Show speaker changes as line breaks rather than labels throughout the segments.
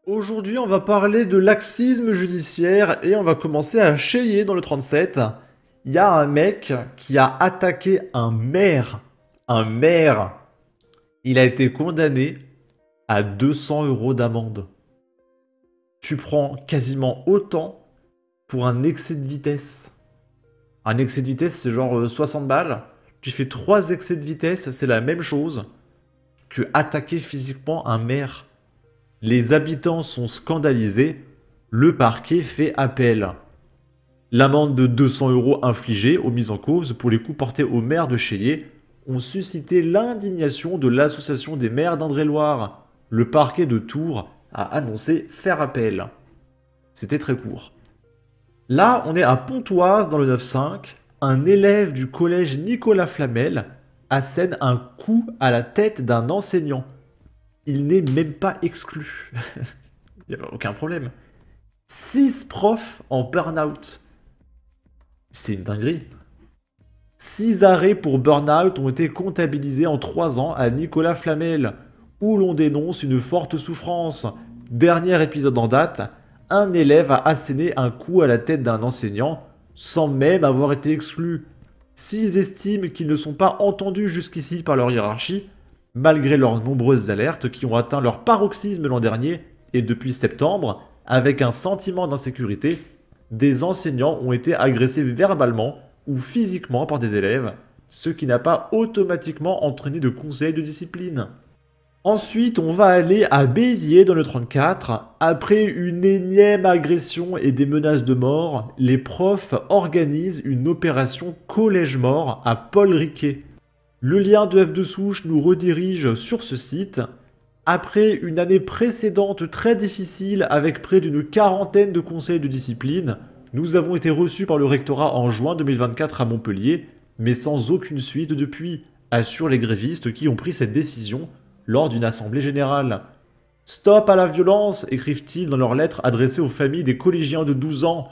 Aujourd'hui, on va parler de laxisme judiciaire et on va commencer à Cheillet dans le 37. Il y a un mec qui a attaqué un maire. Un maire. Il a été condamné à 200 euros d'amende. Tu prends quasiment autant pour un excès de vitesse. Un excès de vitesse, c'est genre 60 balles. Tu fais 3 excès de vitesse, c'est la même chose que attaquer physiquement un maire. Les habitants sont scandalisés, le parquet fait appel. L'amende de 200 euros infligée aux mises en cause pour les coups portés au maire de Cheillet ont suscité l'indignation de l'association des maires d'Indre-et-Loire. Le parquet de Tours a annoncé faire appel. C'était très court. Là, on est à Pontoise dans le 9-5. Un élève du collège Nicolas Flamel assène un coup à la tête d'un enseignant. Il n'est même pas exclu. Il n'y a aucun problème. 6 profs en burn-out. C'est une dinguerie. 6 arrêts pour burn-out ont été comptabilisés en 3 ans à Nicolas Flamel, où l'on dénonce une forte souffrance. Dernier épisode en date, un élève a asséné un coup à la tête d'un enseignant sans même avoir été exclu. S'ils estiment qu'ils ne sont pas entendus jusqu'ici par leur hiérarchie, malgré leurs nombreuses alertes qui ont atteint leur paroxysme l'an dernier et depuis septembre, avec un sentiment d'insécurité, des enseignants ont été agressés verbalement ou physiquement par des élèves, ce qui n'a pas automatiquement entraîné de conseils de discipline. Ensuite, on va aller à Béziers dans le 34. Après une énième agression et des menaces de mort, les profs organisent une opération collège mort à Paul Riquet. Le lien de F de Souche nous redirige sur ce site. Après une année précédente très difficile avec près d'une quarantaine de conseils de discipline, nous avons été reçus par le rectorat en juin 2024 à Montpellier, mais sans aucune suite depuis, assurent les grévistes qui ont pris cette décision lors d'une assemblée générale. Stop à la violence, écrivent-ils dans leur lettre adressée aux familles des collégiens de 12 ans,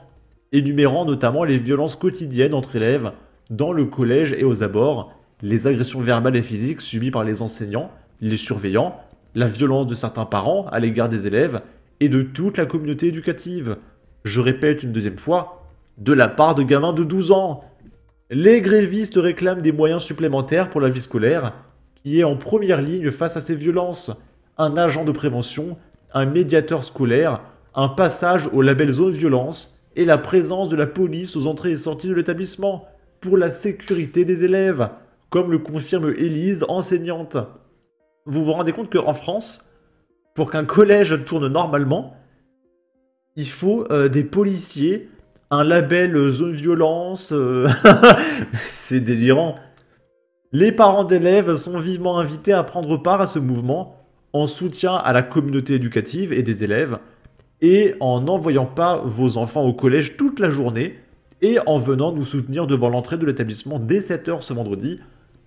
énumérant notamment les violences quotidiennes entre élèves dans le collège et aux abords, les agressions verbales et physiques subies par les enseignants, les surveillants, la violence de certains parents à l'égard des élèves et de toute la communauté éducative. Je répète une deuxième fois, de la part de gamins de 12 ans. Les grévistes réclament des moyens supplémentaires pour la vie scolaire, qui est en première ligne face à ces violences. Un agent de prévention, un médiateur scolaire, un passage au label zone violence et la présence de la police aux entrées et sorties de l'établissement pour la sécurité des élèves, comme le confirme Élise, enseignante. Vous vous rendez compte qu'en France, pour qu'un collège tourne normalement, il faut des policiers, un label zone violence. C'est délirant. Les parents d'élèves sont vivement invités à prendre part à ce mouvement en soutien à la communauté éducative et des élèves et en n'envoyant pas vos enfants au collège toute la journée et en venant nous soutenir devant l'entrée de l'établissement dès 7 h ce vendredi.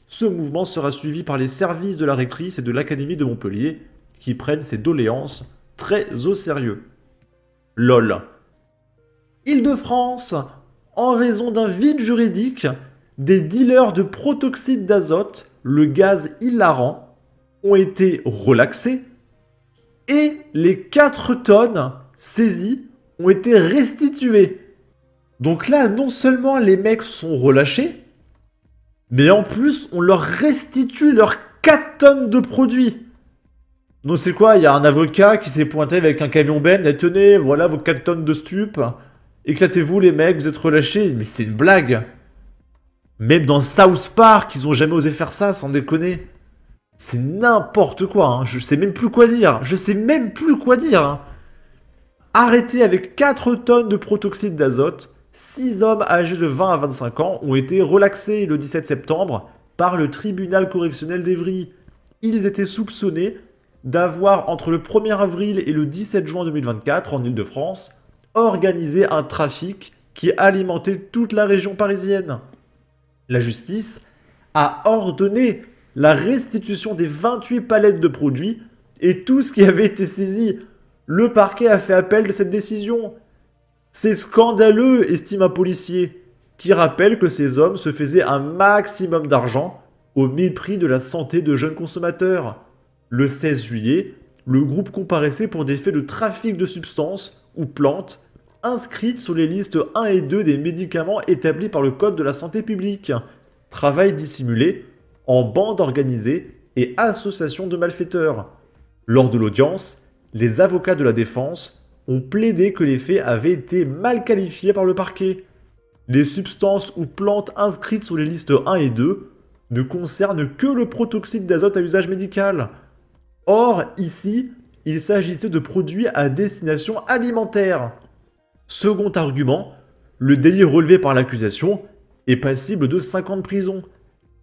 Ce mouvement sera suivi par les services de la rectrice et de l'Académie de Montpellier qui prennent ces doléances très au sérieux. LOL. Île-de-France, en raison d'un vide juridique, des dealers de protoxyde d'azote, le gaz hilarant, ont été relaxés et les 4 tonnes saisies ont été restituées. Donc là, non seulement les mecs sont relâchés, mais en plus, on leur restitue leurs 4 tonnes de produits. Donc c'est quoi? Il y a un avocat qui s'est pointé avec un camion ben et tenez, voilà vos 4 tonnes de stupes. Éclatez-vous les mecs, vous êtes relâchés. Mais c'est une blague. Même dans South Park, ils ont jamais osé faire ça, sans déconner. C'est n'importe quoi, hein. Je sais même plus quoi dire. Je sais même plus quoi dire. Hein. Arrêtés avec 4 tonnes de protoxyde d'azote, 6 hommes âgés de 20 à 25 ans ont été relaxés le 17 septembre par le tribunal correctionnel d'Evry. Ils étaient soupçonnés d'avoir, entre le 1er avril et le 17 juin 2024, en Île-de-France, organisé un trafic qui alimentait toute la région parisienne. La justice a ordonné la restitution des 28 palettes de produits et tout ce qui avait été saisi. Le parquet a fait appel de cette décision. C'est scandaleux, estime un policier, qui rappelle que ces hommes se faisaient un maximum d'argent au mépris de la santé de jeunes consommateurs. Le 16 juillet, le groupe comparaissait pour des faits de trafic de substances ou plantes inscrites sur les listes 1 et 2 des médicaments établis par le Code de la santé publique. Travail dissimulé en bande organisée et association de malfaiteurs. Lors de l'audience, les avocats de la défense ont plaidé que les faits avaient été mal qualifiés par le parquet. Les substances ou plantes inscrites sur les listes 1 et 2 ne concernent que le protoxyde d'azote à usage médical. Or, ici, il s'agissait de produits à destination alimentaire. Second argument, le délit relevé par l'accusation est passible de 5 ans de prison.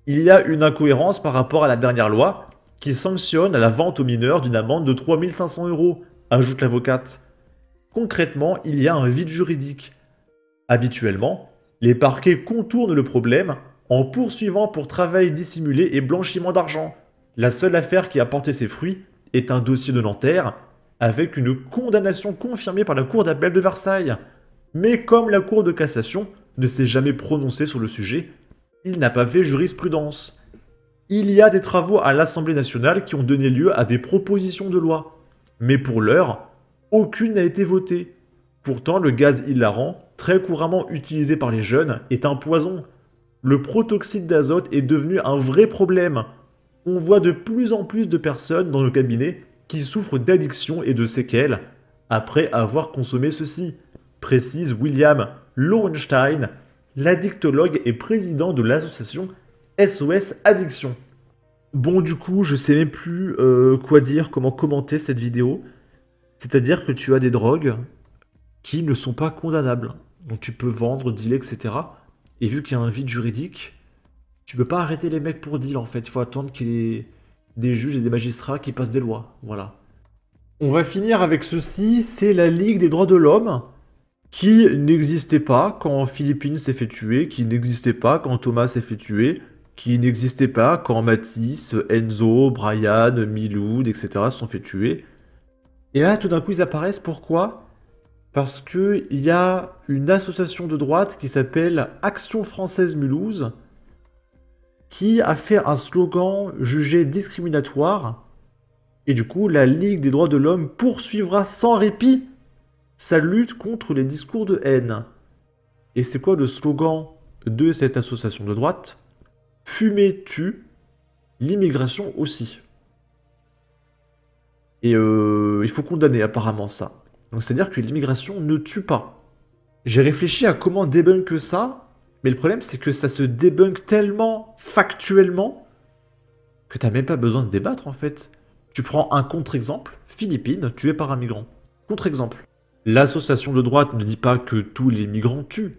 Il y a une incohérence par rapport à la dernière loi qui sanctionne la vente aux mineurs d'une amende de 3 500 €, ajoute l'avocate. Concrètement, il y a un vide juridique. Habituellement, les parquets contournent le problème en poursuivant pour travail dissimulé et blanchiment d'argent. La seule affaire qui a porté ses fruits est un dossier de Nanterre avec une condamnation confirmée par la Cour d'appel de Versailles. Mais comme la Cour de cassation ne s'est jamais prononcée sur le sujet, il n'a pas fait jurisprudence. Il y a des travaux à l'Assemblée nationale qui ont donné lieu à des propositions de loi. Mais pour l'heure, aucune n'a été votée. Pourtant, le gaz hilarant, très couramment utilisé par les jeunes, est un poison. Le protoxyde d'azote est devenu un vrai problème. On voit de plus en plus de personnes dans nos cabinets qui souffrent d'addiction et de séquelles après avoir consommé ceci, précise William Lowenstein, l'addictologue et président de l'association SOS Addiction. Bon, du coup, je sais même plus quoi dire, comment commenter cette vidéo. C'est-à-dire que tu as des drogues qui ne sont pas condamnables. Donc tu peux vendre, dealer, etc. Et vu qu'il y a un vide juridique, tu peux pas arrêter les mecs pour deal en fait. Il faut attendre qu'il y ait des juges et des magistrats qui passent des lois. Voilà. On va finir avec ceci, c'est la Ligue des droits de l'homme, qui n'existait pas quand Philippine s'est fait tuer, qui n'existait pas quand Thomas s'est fait tuer, qui n'existait pas quand Matisse, Enzo, Brian, Miloud, etc. se sont fait tuer. Et là, tout d'un coup, ils apparaissent. Pourquoi ? Parce qu'il y a une association de droite qui s'appelle Action Française Mulhouse, qui a fait un slogan jugé discriminatoire. Et du coup, la Ligue des droits de l'homme poursuivra sans répit sa lutte contre les discours de haine. Et c'est quoi le slogan de cette association de droite ? Fumer tue, l'immigration aussi. Et il faut condamner apparemment ça. Donc c'est-à-dire que l'immigration ne tue pas. J'ai réfléchi à comment débunk ça, mais le problème c'est que ça se débunk tellement factuellement que t'as même pas besoin de débattre en fait. Tu prends un contre-exemple, Philippines tuée par un migrant. Contre-exemple. L'association de droite ne dit pas que tous les migrants tuent.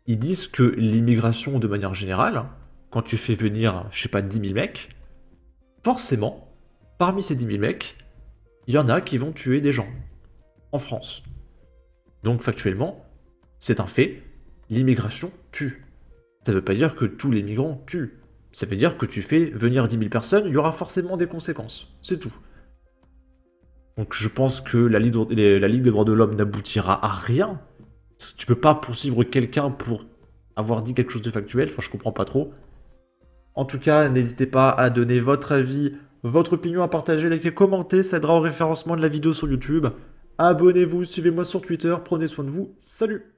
Ils disent que l'immigration de manière générale, quand tu fais venir, je sais pas, 10 000 mecs, forcément, parmi ces 10 000 mecs, il y en a qui vont tuer des gens. En France. Donc factuellement, c'est un fait, l'immigration tue. Ça ne veut pas dire que tous les migrants tuent. Ça veut dire que tu fais venir 10 000 personnes, il y aura forcément des conséquences. C'est tout. Donc je pense que la Ligue des droits de l'homme n'aboutira à rien. Tu peux pas poursuivre quelqu'un pour avoir dit quelque chose de factuel, enfin je comprends pas trop. En tout cas, n'hésitez pas à donner votre avis, votre opinion, à partager, liker, commenter, ça aidera au référencement de la vidéo sur YouTube. Abonnez-vous, suivez-moi sur Twitter, prenez soin de vous, salut!